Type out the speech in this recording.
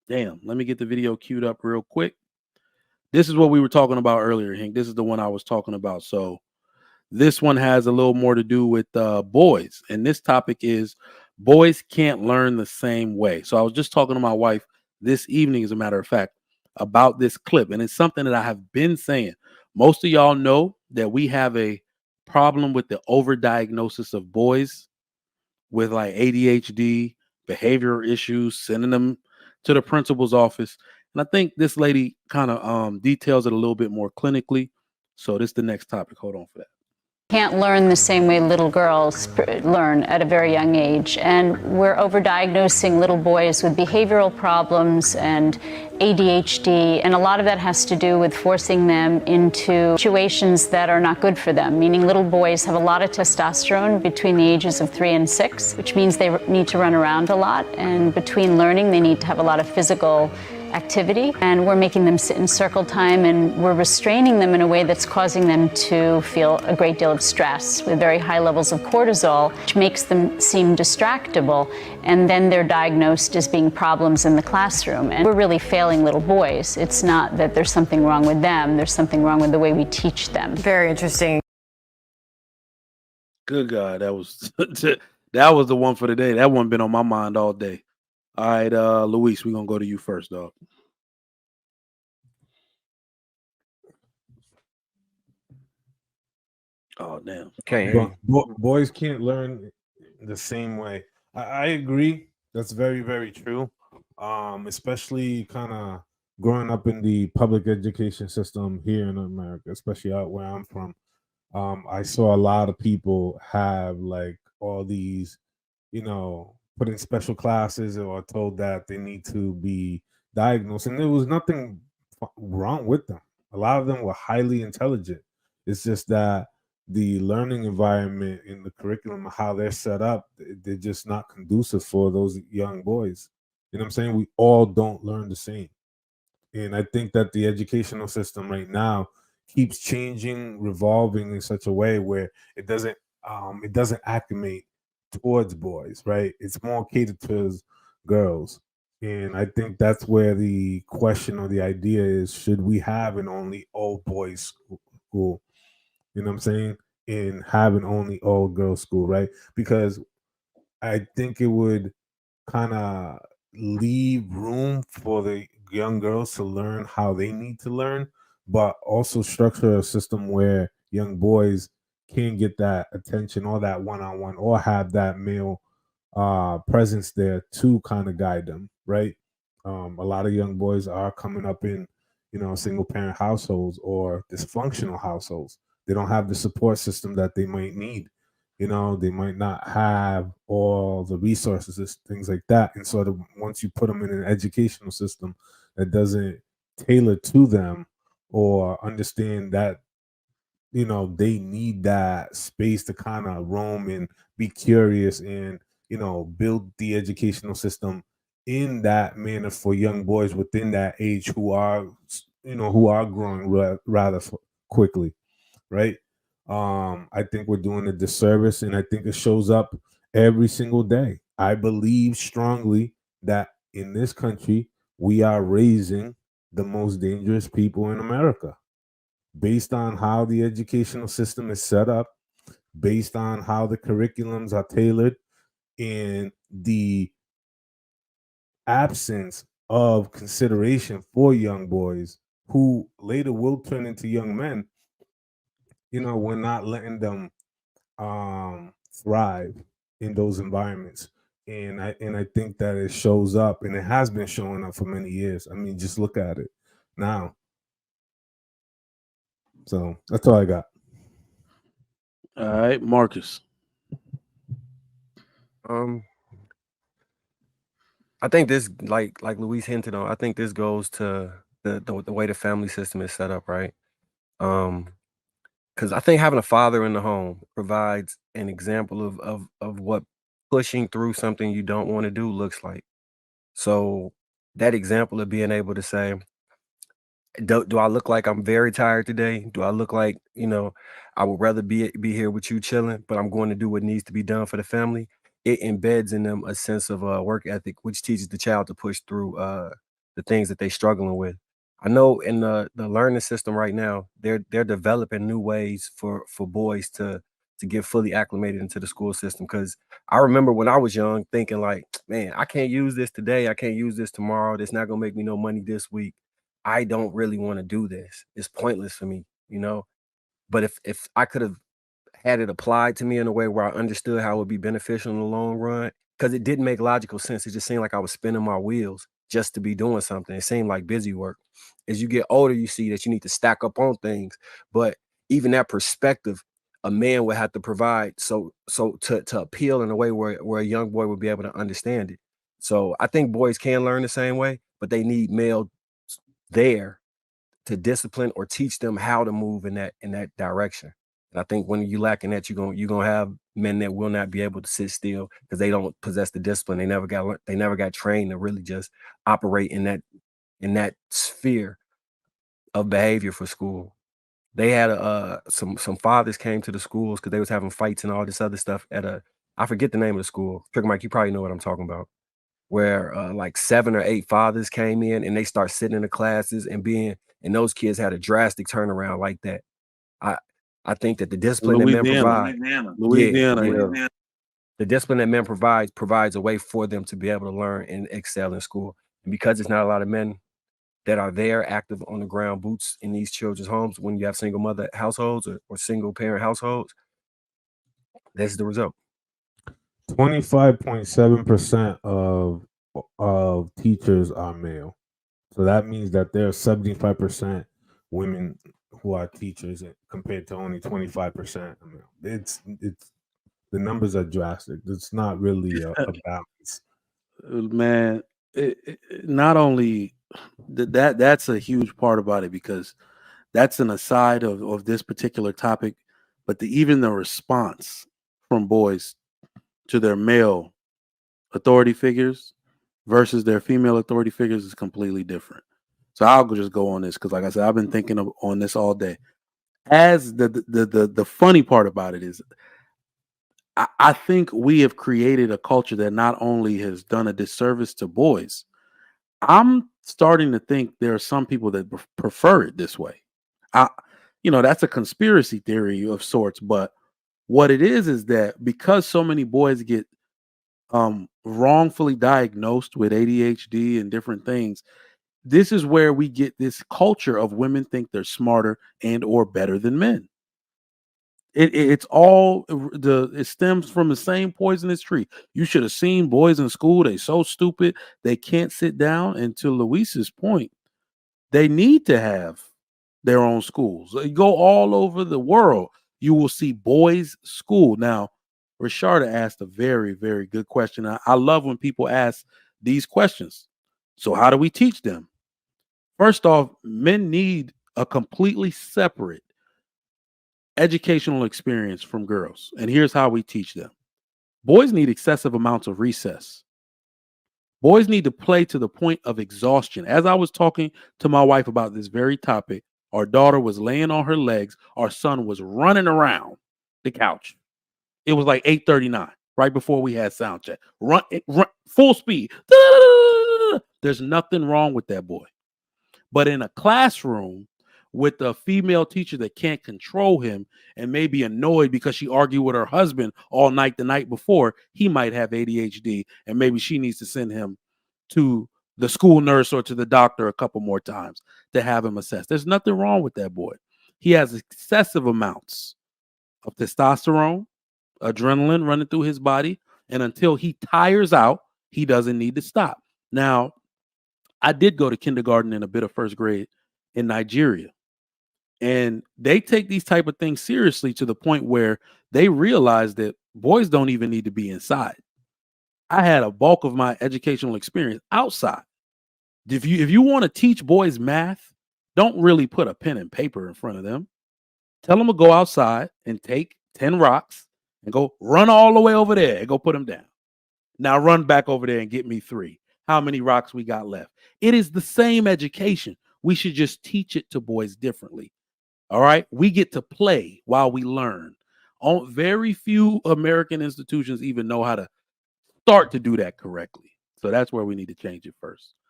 Damn, let me get the video queued up real quick. This is what we were talking about earlier, Hank. This is the one I was talking about. So this one has a little more to do with boys. And this topic is boys can't learn the same way. So I was just talking to my wife this evening, as a matter of fact, about this clip. And it's something that I have been saying. Most of y'all know that we have a problem with the overdiagnosis of boys with like ADHD, behavioral issues, sending them to the principal's office. And I think this lady kind of details it a little bit more clinically. So this is the next topic. Hold on for that. Can't learn the same way little girls learn at a very young age. And we're overdiagnosing little boys with behavioral problems and ADHD. And a lot of that has to do with forcing them into situations that are not good for them, meaning little boys have a lot of testosterone between the ages of 3 and 6, which means they need to run around a lot. And between learning, they need to have a lot of physical activity, and we're making them sit in circle time, and we're restraining them in a way that's causing them to feel a great deal of stress with very high levels of cortisol, which makes them seem distractible, and then they're diagnosed as being problems in the classroom. And we're really failing little boys. It's not that there's something wrong with them, there's something wrong with the way we teach them. Very interesting. Good God, that was that was the one for the day. That one been on my mind all day. All right, Luis, we're gonna go to you first, dog. Oh damn. Okay. Boys can't learn the same way. I agree. That's very, very true. Especially kind of growing up in the public education system here in America, especially out where I'm from. I saw a lot of people have like all these, put in special classes or told that they need to be diagnosed, and there was nothing wrong with them. A lot of them were highly intelligent. It's just that the learning environment in the curriculum, how they're set up, they're just not conducive for those young boys. You know what I'm saying? We all don't learn the same. And I think that the educational system right now keeps changing, revolving in such a way where it doesn't acclimate towards boys, right? It's more catered towards girls. And I think that's where the question or the idea is, should we have an only all boys school? You know what I'm saying? And have an only all girls school, right? Because I think it would kind of leave room for the young girls to learn how they need to learn, but also structure a system where young boys can get that attention or that one-on-one or have that male presence there to kind of guide them, right? A lot of young boys are coming up in, single parent households or dysfunctional households. They don't have the support system that they might need. They might not have all the resources, things like that. And sort of once you put them in an educational system that doesn't tailor to them or understand that, they need that space to kind of roam and be curious and, build the educational system in that manner for young boys within that age who are growing rather quickly, right? I think we're doing a disservice, and I think it shows up every single day. I believe strongly that in this country we are raising the most dangerous people in America based on how the educational system is set up, based on how the curriculums are tailored, and the absence of consideration for young boys who later will turn into young men. We're not letting them thrive in those environments. And I think that it shows up, and it has been showing up for many years. I mean, just look at it now. So that's all I got. All right, Marcus. Um, I think this, like Luis hinted on, I think this goes to the way the family system is set up, right? Because I think having a father in the home provides an example of what pushing through something you don't want to do looks like. So that example of being able to say, do I look like I'm very tired today? Do I look like, I would rather be here with you chilling, but I'm going to do what needs to be done for the family? It embeds in them a sense of work ethic, which teaches the child to push through the things that they're struggling with. I know in the learning system right now, they're developing new ways for boys to get fully acclimated into the school system. Because I remember when I was young thinking like, man, I can't use this today, I can't use this tomorrow. That's not gonna make me no money this week. I don't really want to do this. It's pointless for me, you know. But if I could have had it applied to me in a way where I understood how it would be beneficial in the long run, because it didn't make logical sense. It just seemed like I was spinning my wheels just to be doing something. It seemed like busy work. As you get older, you see that you need to stack up on things. But even that perspective, a man would have to provide so to appeal in a way where a young boy would be able to understand it. So I think boys can learn the same way, but they need male there to discipline or teach them how to move in that direction. And I think when you lack in that, you're gonna have men that will not be able to sit still because they don't possess the discipline. They never got trained to really just operate in that sphere of behavior for school. They had some fathers came to the schools because they was having fights and all this other stuff at I forget the name of the school. Trick Mike, you probably know what I'm talking about. Where like 7 or 8 fathers came in and they start sitting in the classes and those kids had a drastic turnaround like that. I I think that the discipline that men provide, Louisiana. yeah, the discipline that men provides a way for them to be able to learn and excel in school. And because it's not a lot of men that are there active on the ground boots in these children's homes when you have single mother households or single parent households, that's the result. 25.7% of teachers are male. So that means that there are 75% women who are teachers compared to only 25% male. It's the numbers are drastic. It's not really a balance. Man, not only that's a huge part about it, because that's an aside of this particular topic, but even the response from boys to their male authority figures versus their female authority figures is completely different. So I'll just go on this because, like I said, I've been thinking on this all day. As the funny part about it is, I think we have created a culture that not only has done a disservice to boys. I'm starting to think there are some people that prefer it this way. I, that's a conspiracy theory of sorts, but what it is that because so many boys get wrongfully diagnosed with ADHD and different things, this is where we get this culture of women think they're smarter and or better than men. It's all it stems from the same poisonous tree. You should have seen boys in school. They so stupid they can't sit down. And to Luis's point, they need to have their own schools. You go all over the world, you will see boys' school. Now, Rashada asked a very, very good question. I love when people ask these questions. So, how do we teach them? First off, men need a completely separate educational experience from girls. And here's how we teach them. Boys need excessive amounts of recess. Boys need to play to the point of exhaustion. As I was talking to my wife about this very topic, our daughter was laying on her legs. Our son was running around the couch. It was like 8:39, right before we had sound check. Run full speed. There's nothing wrong with that boy. But in a classroom with a female teacher that can't control him and may be annoyed because she argued with her husband all night the night before, he might have ADHD and maybe she needs to send him to the school nurse or to the doctor a couple more times to have him assessed. There's nothing wrong with that boy. He has excessive amounts of testosterone, adrenaline running through his body, and until he tires out, he doesn't need to stop. Now, I did go to kindergarten and a bit of first grade in Nigeria. And they take these type of things seriously to the point where they realize that boys don't even need to be inside. I had a bulk of my educational experience outside. If you want to teach boys math, don't really put a pen and paper in front of them. Tell them to go outside and take 10 rocks and go run all the way over there and go put them down. Now run back over there and get me 3. How many rocks we got left? It is the same education. We should just teach it to boys differently. All right. We get to play while we learn. Very few American institutions even know how to start to do that correctly. So that's where we need to change it first.